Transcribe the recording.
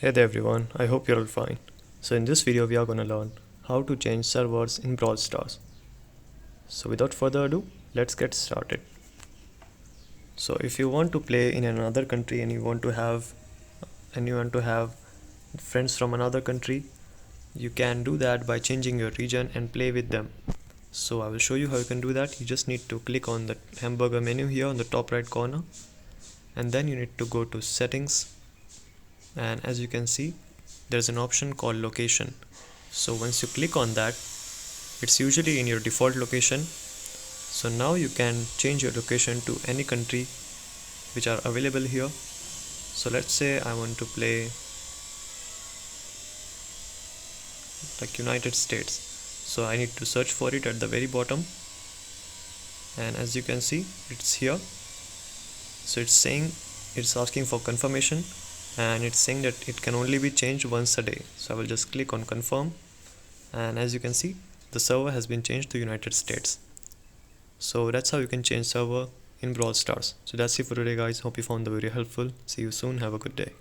Hey there everyone, I hope you're all fine. So in this video we are gonna learn how to change servers in Brawl Stars. So without further ado, let's get started. So if you want to play in another country and you want to have friends from another country, you can do that by changing your region and play with them. So I will show you how you can do that. You just need to click on the hamburger menu here on the top right corner, and then you need to go to settings, and as you can see there's an option called location. So once you click on that, it's usually in your default location. So now you can change your location to any country which are available here. So let's say I want to play like United States. So I need to search for it at the very bottom, and as you can see it's here. So it's asking for confirmation, and it's saying that it can only be changed once a day. So I will just click on confirm, and as you can see the server has been changed to United States. So that's how you can change server in Brawl Stars. So that's it for today guys. Hope you found the video helpful. See you soon. Have a good day.